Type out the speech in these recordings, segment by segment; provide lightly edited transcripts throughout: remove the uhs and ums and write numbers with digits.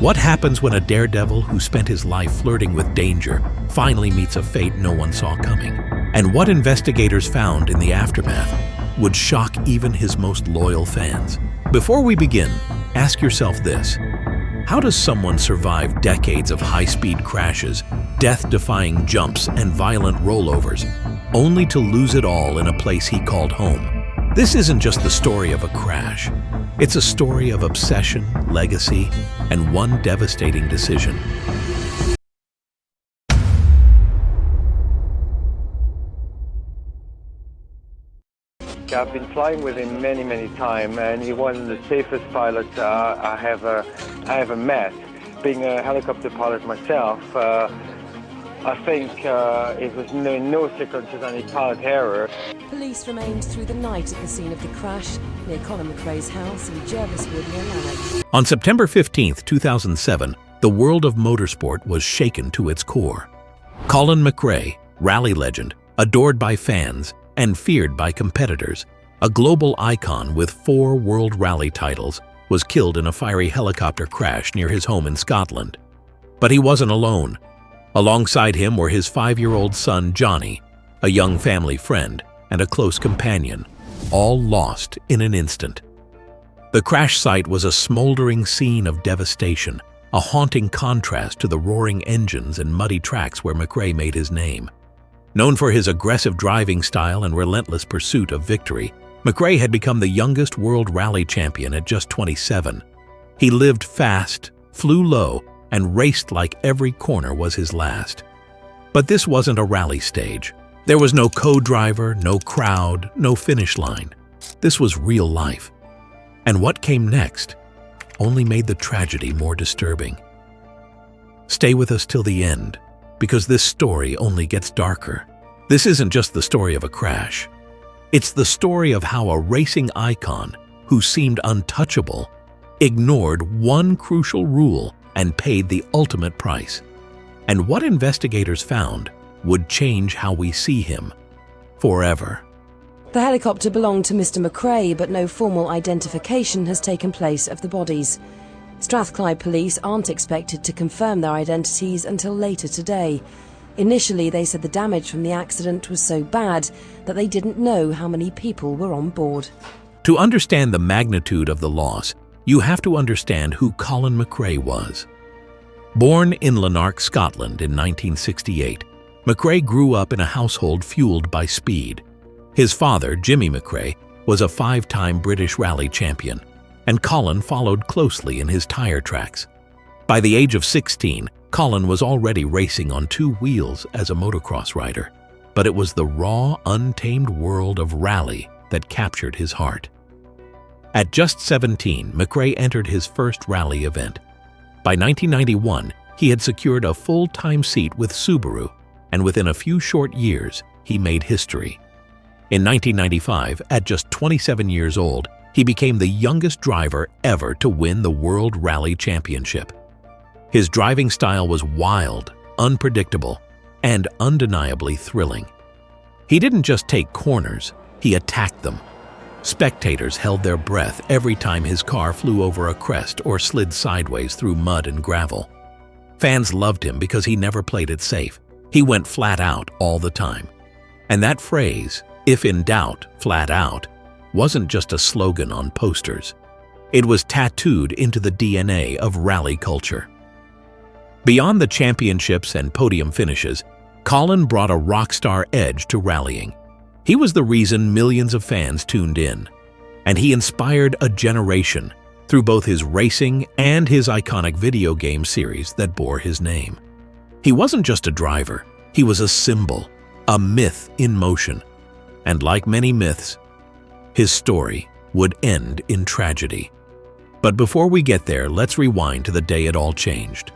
What happens when a daredevil who spent his life flirting with danger finally meets a fate no one saw coming? And what investigators found in the aftermath would shock even his most loyal fans? Before we begin, ask yourself this. How does someone survive decades of high-speed crashes, death-defying jumps, and violent rollovers, only to lose it all in a place he called home? This isn't just the story of a crash. It's a story of obsession, legacy, and one devastating decision. I've been flying with him many times, and he was the safest pilot I have ever met. Being a helicopter pilot myself, I think it was no circumstance any pilot error. Police remained through the night at the scene of the crash near Colin McRae's house in Jerviswood near Lanark. On September 15, 2007, the world of motorsport was shaken to its core. Colin McRae, rally legend, adored by fans, and feared by competitors, a global icon with 4 World Rally titles, was killed in a fiery helicopter crash near his home in Scotland. But he wasn't alone. Alongside him were his 5-year-old son Johnny, a young family friend, and a close companion, all lost in an instant. The crash site was a smoldering scene of devastation, a haunting contrast to the roaring engines and muddy tracks where McRae made his name. Known for his aggressive driving style and relentless pursuit of victory, McRae had become the youngest World Rally champion at just 27. He lived fast, flew low, and raced like every corner was his last. But this wasn't a rally stage. There was no co-driver, no crowd, no finish line. This was real life. And what came next only made the tragedy more disturbing. Stay with us till the end, because this story only gets darker. This isn't just the story of a crash. It's the story of how a racing icon who seemed untouchable ignored one crucial rule and paid the ultimate price. And what investigators found would change how we see him forever. The helicopter belonged to Mr. McRae, but no formal identification has taken place of the bodies. Strathclyde police aren't expected to confirm their identities until later today. Initially, they said the damage from the accident was so bad that they didn't know how many people were on board. To understand the magnitude of the loss, you have to understand who Colin McRae was. Born in Lanark, Scotland in 1968, McRae grew up in a household fueled by speed. His father, Jimmy McRae, was a 5-time British rally champion, and Colin followed closely in his tire tracks. By the age of 16, Colin was already racing on 2 wheels as a motocross rider, but it was the raw, untamed world of rally that captured his heart. At just 17, McRae entered his first rally event. By 1991, he had secured a full-time seat with Subaru, and within a few short years, he made history. In 1995, at just 27 years old, he became the youngest driver ever to win the World Rally Championship. His driving style was wild, unpredictable, and undeniably thrilling. He didn't just take corners, he attacked them. Spectators held their breath every time his car flew over a crest or slid sideways through mud and gravel. Fans loved him because he never played it safe. He went flat out all the time. And that phrase, "if in doubt, flat out," wasn't just a slogan on posters. It was tattooed into the DNA of rally culture. Beyond the championships and podium finishes, Colin brought a rock star edge to rallying. He was the reason millions of fans tuned in, and he inspired a generation through both his racing and his iconic video game series that bore his name. He wasn't just a driver, he was a symbol, a myth in motion. And like many myths, his story would end in tragedy. But before we get there, let's rewind to the day it all changed.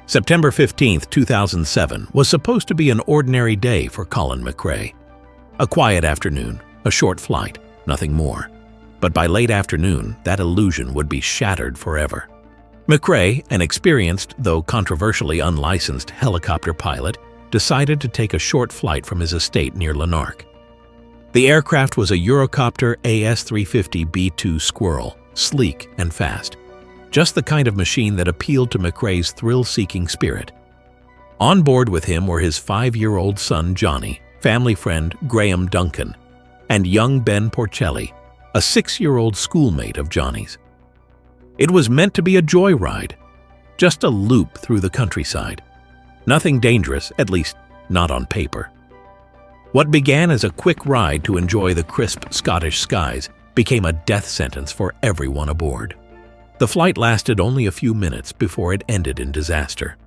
September 15, 2007 was supposed to be an ordinary day for Colin McRae. A quiet afternoon, a short flight, nothing more. But by late afternoon, that illusion would be shattered forever. McRae, an experienced, though controversially unlicensed helicopter pilot, decided to take a short flight from his estate near Lanark. The aircraft was a Eurocopter AS-350 B-2 Squirrel, sleek and fast. just the kind of machine that appealed to McRae's thrill-seeking spirit. On board with him were his 5-year-old son Johnny, family friend Graham Duncan, and young Ben Porcelli, a 6-year-old schoolmate of Johnny's. It was meant to be a joyride, just a loop through the countryside. Nothing dangerous, at least not on paper. What began as a quick ride to enjoy the crisp Scottish skies became a death sentence for everyone aboard. The flight lasted only a few minutes before it ended in disaster.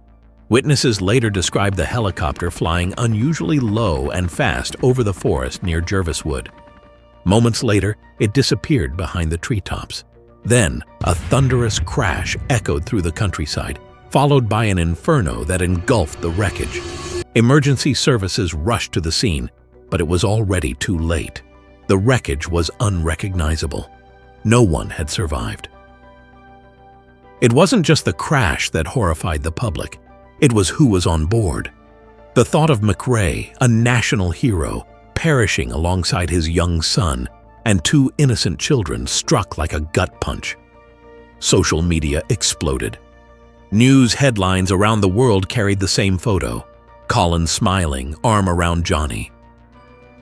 Witnesses later described the helicopter flying unusually low and fast over the forest near Jerviswood. Moments later, it disappeared behind the treetops. Then, a thunderous crash echoed through the countryside, followed by an inferno that engulfed the wreckage. Emergency services rushed to the scene, but it was already too late. The wreckage was unrecognizable. No one had survived. It wasn't just the crash that horrified the public. It was who was on board. The thought of McRae, a national hero, perishing alongside his young son and 2 innocent children struck like a gut punch. Social media exploded. News headlines around the world carried the same photo. Colin smiling, arm around Johnny.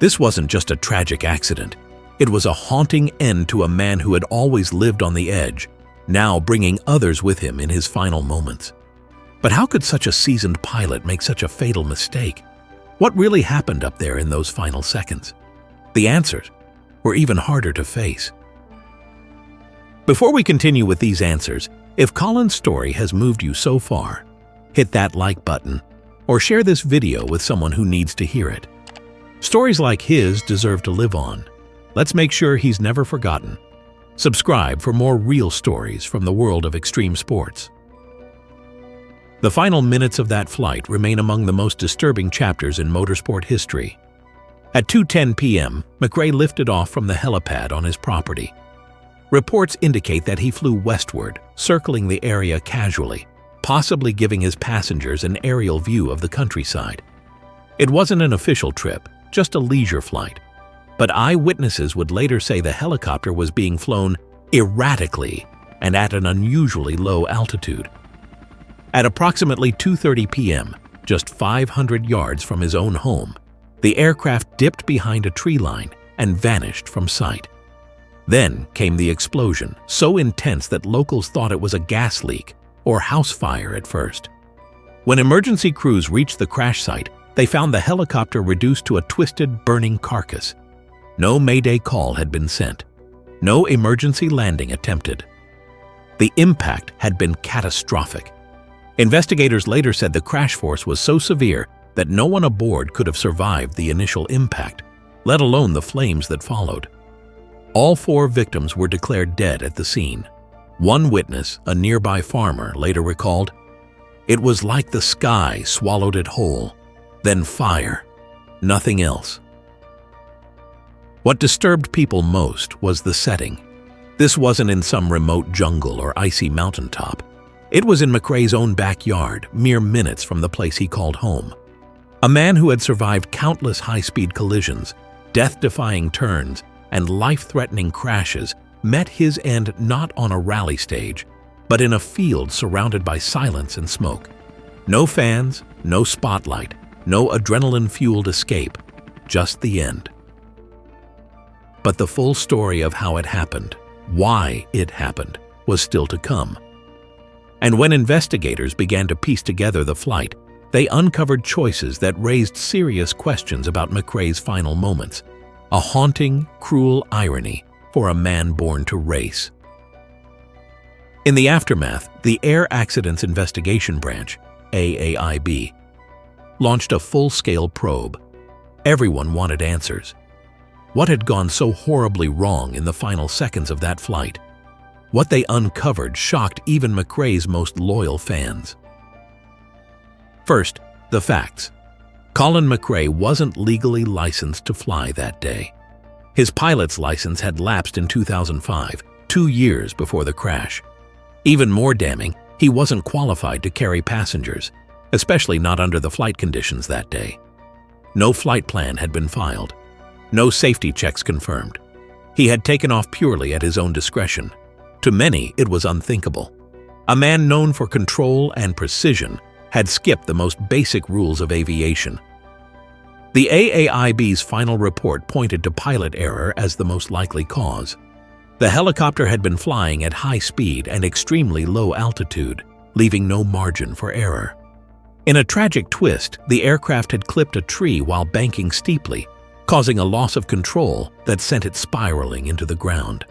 This wasn't just a tragic accident. It was a haunting end to a man who had always lived on the edge, now bringing others with him in his final moments. But how could such a seasoned pilot make such a fatal mistake? What really happened up there in those final seconds? The answers were even harder to face. Before we continue with these answers, if Colin's story has moved you so far, hit that like button or share this video with someone who needs to hear it. Stories like his deserve to live on. Let's make sure he's never forgotten. Subscribe for more real stories from the world of extreme sports. The final minutes of that flight remain among the most disturbing chapters in motorsport history. At 2:10 p.m., McRae lifted off from the helipad on his property. Reports indicate that he flew westward, circling the area casually, possibly giving his passengers an aerial view of the countryside. It wasn't an official trip, just a leisure flight. But eyewitnesses would later say the helicopter was being flown erratically and at an unusually low altitude. At approximately 2:30 p.m., just 500 yards from his own home, the aircraft dipped behind a tree line and vanished from sight. Then came the explosion, so intense that locals thought it was a gas leak or house fire at first. When emergency crews reached the crash site, they found the helicopter reduced to a twisted, burning carcass. No mayday call had been sent. No emergency landing attempted. The impact had been catastrophic. Investigators later said the crash force was so severe that no one aboard could have survived the initial impact, let alone the flames that followed. All 4 victims were declared dead at the scene. One witness, a nearby farmer, later recalled, "It was like the sky swallowed it whole, then fire, nothing else." What disturbed people most was the setting. This wasn't in some remote jungle or icy mountaintop. It was in McRae's own backyard, mere minutes from the place he called home. A man who had survived countless high-speed collisions, death-defying turns, and life-threatening crashes met his end not on a rally stage, but in a field surrounded by silence and smoke. No fans, no spotlight, no adrenaline-fueled escape, just the end. But the full story of how it happened, why it happened, was still to come. And when investigators began to piece together the flight, they uncovered choices that raised serious questions about McRae's final moments, a haunting, cruel irony for a man born to race. In the aftermath, the Air Accidents Investigation Branch, AAIB, launched a full-scale probe. Everyone wanted answers. What had gone so horribly wrong in the final seconds of that flight? What they uncovered shocked even McRae's most loyal fans. First, the facts. Colin McRae wasn't legally licensed to fly that day. His pilot's license had lapsed in 2005, 2 years before the crash. Even more damning, he wasn't qualified to carry passengers, especially not under the flight conditions that day. No flight plan had been filed. No safety checks confirmed. He had taken off purely at his own discretion. To many, it was unthinkable. A man known for control and precision had skipped the most basic rules of aviation. The AAIB's final report pointed to pilot error as the most likely cause. The helicopter had been flying at high speed and extremely low altitude, leaving no margin for error. In a tragic twist, the aircraft had clipped a tree while banking steeply, causing a loss of control that sent it spiraling into the ground.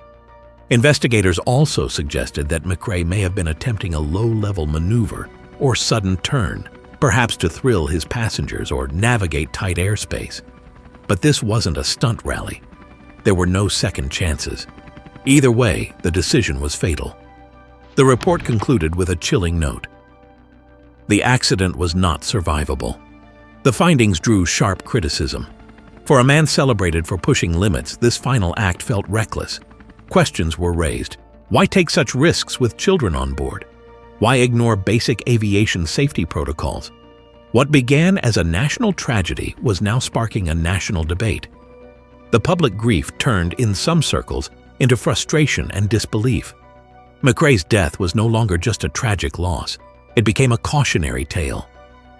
Investigators also suggested that McRae may have been attempting a low-level maneuver or sudden turn, perhaps to thrill his passengers or navigate tight airspace. But this wasn't a stunt rally. There were no second chances. Either way, the decision was fatal. The report concluded with a chilling note. The accident was not survivable. The findings drew sharp criticism. For a man celebrated for pushing limits, this final act felt reckless. Questions were raised. Why take such risks with children on board? Why ignore basic aviation safety protocols? What began as a national tragedy was now sparking a national debate. The public grief turned, in some circles, into frustration and disbelief. McRae's death was no longer just a tragic loss. It became a cautionary tale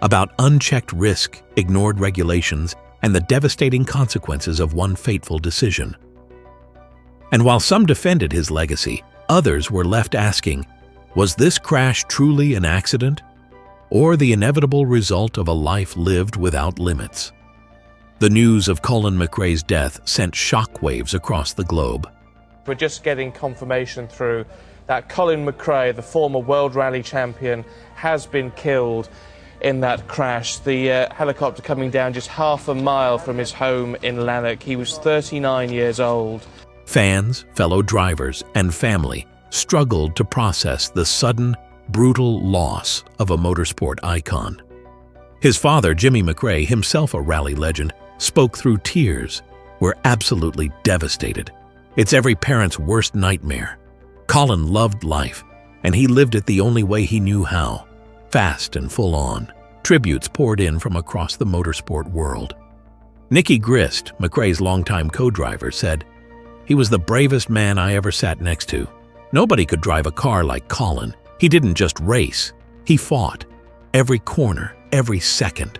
about unchecked risk, ignored regulations, and the devastating consequences of one fateful decision. And while some defended his legacy, others were left asking, was this crash truly an accident, or the inevitable result of a life lived without limits? The news of Colin McRae's death sent shockwaves across the globe. We're just getting confirmation through that Colin McRae, the former World Rally champion, has been killed in that crash. The helicopter coming down just half a mile from his home in Lanark. He was 39 years old. Fans, fellow drivers, and family struggled to process the sudden, brutal loss of a motorsport icon. His father, Jimmy McRae, himself a rally legend, spoke through tears. We're absolutely devastated. It's every parent's worst nightmare. Colin loved life, and he lived it the only way he knew how, fast and full on. Tributes poured in from across the motorsport world. Nicky Grist, McRae's longtime co-driver, said, "He was the bravest man I ever sat next to. Nobody could drive a car like Colin. He didn't just race, he fought. Every corner, every second."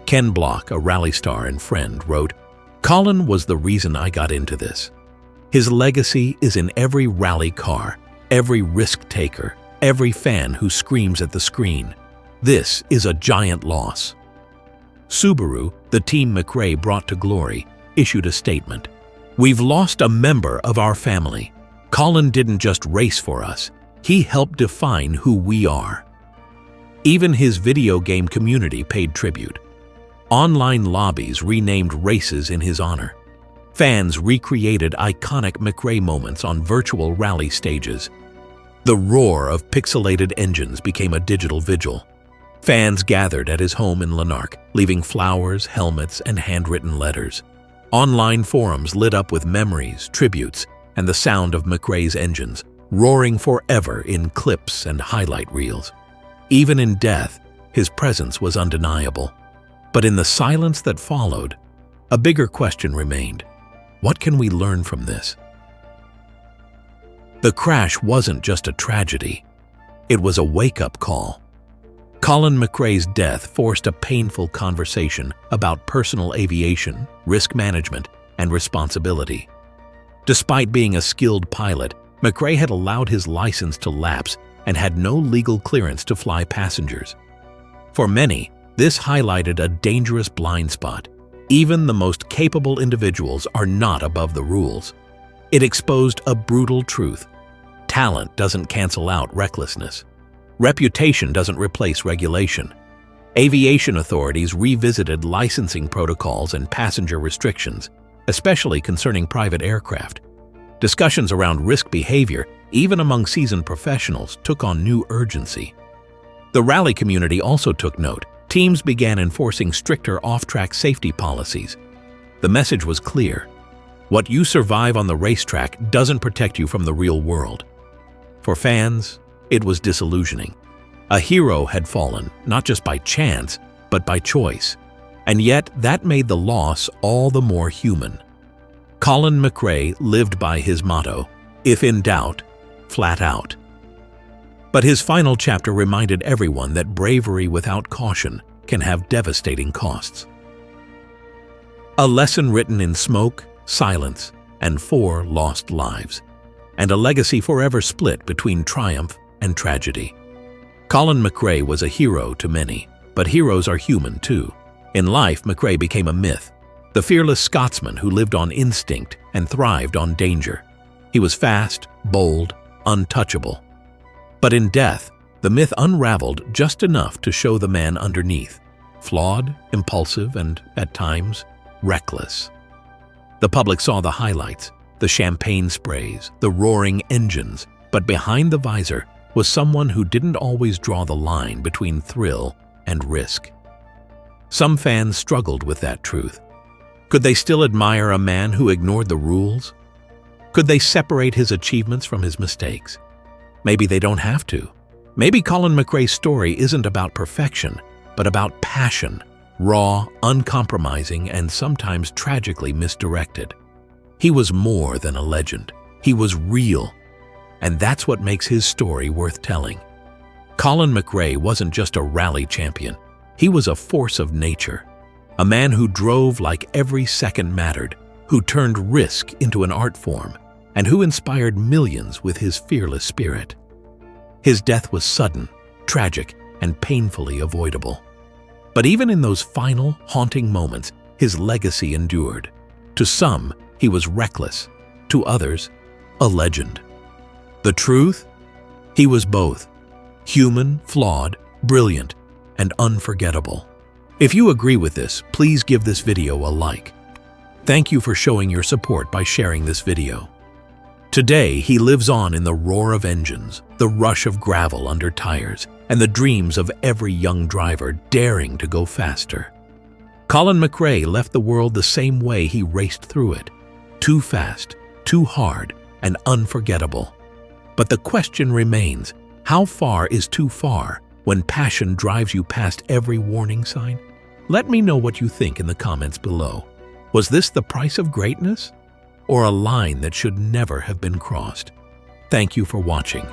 Ken Block, a rally star and friend, wrote, "Colin was the reason I got into this. His legacy is in every rally car, every risk-taker, every fan who screams at the screen. This is a giant loss." Subaru, the team McRae brought to glory, issued a statement. "We've lost a member of our family. Colin didn't just race for us, he helped define who we are." Even his video game community paid tribute. Online lobbies renamed races in his honor. Fans recreated iconic McRae moments on virtual rally stages. The roar of pixelated engines became a digital vigil. Fans gathered at his home in Lanark, leaving flowers, helmets, and handwritten letters. Online forums lit up with memories, tributes, and the sound of McRae's engines, roaring forever in clips and highlight reels. Even in death, his presence was undeniable. But in the silence that followed, a bigger question remained. What can we learn from this? The crash wasn't just a tragedy. It was a wake-up call. Colin McRae's death forced a painful conversation about personal aviation, risk management, and responsibility. Despite being a skilled pilot, McRae had allowed his license to lapse and had no legal clearance to fly passengers. For many, this highlighted a dangerous blind spot. Even the most capable individuals are not above the rules. It exposed a brutal truth. Talent doesn't cancel out recklessness. Reputation doesn't replace regulation. Aviation authorities revisited licensing protocols and passenger restrictions, especially concerning private aircraft. Discussions around risk behavior, even among seasoned professionals, took on new urgency. The rally community also took note. Teams began enforcing stricter off-track safety policies. The message was clear. What you survive on the racetrack doesn't protect you from the real world. For fans, it was disillusioning. A hero had fallen, not just by chance, but by choice. And yet, that made the loss all the more human. Colin McRae lived by his motto, "If in doubt, flat out." But his final chapter reminded everyone that bravery without caution can have devastating costs. A lesson written in smoke, silence, and 4 lost lives, and a legacy forever split between triumph and tragedy. Colin McRae was a hero to many, but heroes are human too. In life, McRae became a myth, the fearless Scotsman who lived on instinct and thrived on danger. He was fast, bold, untouchable. But in death, the myth unraveled just enough to show the man underneath, flawed, impulsive, and, at times, reckless. The public saw the highlights, the champagne sprays, the roaring engines, but behind the visor was someone who didn't always draw the line between thrill and risk. Some fans struggled with that truth. Could they still admire a man who ignored the rules? Could they separate his achievements from his mistakes? Maybe they don't have to. Maybe Colin McRae's story isn't about perfection, but about passion, raw, uncompromising, and sometimes tragically misdirected. He was more than a legend. He was real. And that's what makes his story worth telling. Colin McRae wasn't just a rally champion. He was a force of nature. A man who drove like every second mattered, who turned risk into an art form, and who inspired millions with his fearless spirit. His death was sudden, tragic, and painfully avoidable. But even in those final, haunting moments, his legacy endured. To some, he was reckless. To others, a legend. The truth? He was both. Human, flawed, brilliant, and unforgettable. If you agree with this, please give this video a like. Thank you for showing your support by sharing this video. Today, he lives on in the roar of engines, the rush of gravel under tires, and the dreams of every young driver daring to go faster. Colin McRae left the world the same way he raced through it. Too fast, too hard, and unforgettable. But the question remains, how far is too far when passion drives you past every warning sign? Let me know what you think in the comments below. Was this the price of greatness? Or a line that should never have been crossed? Thank you for watching.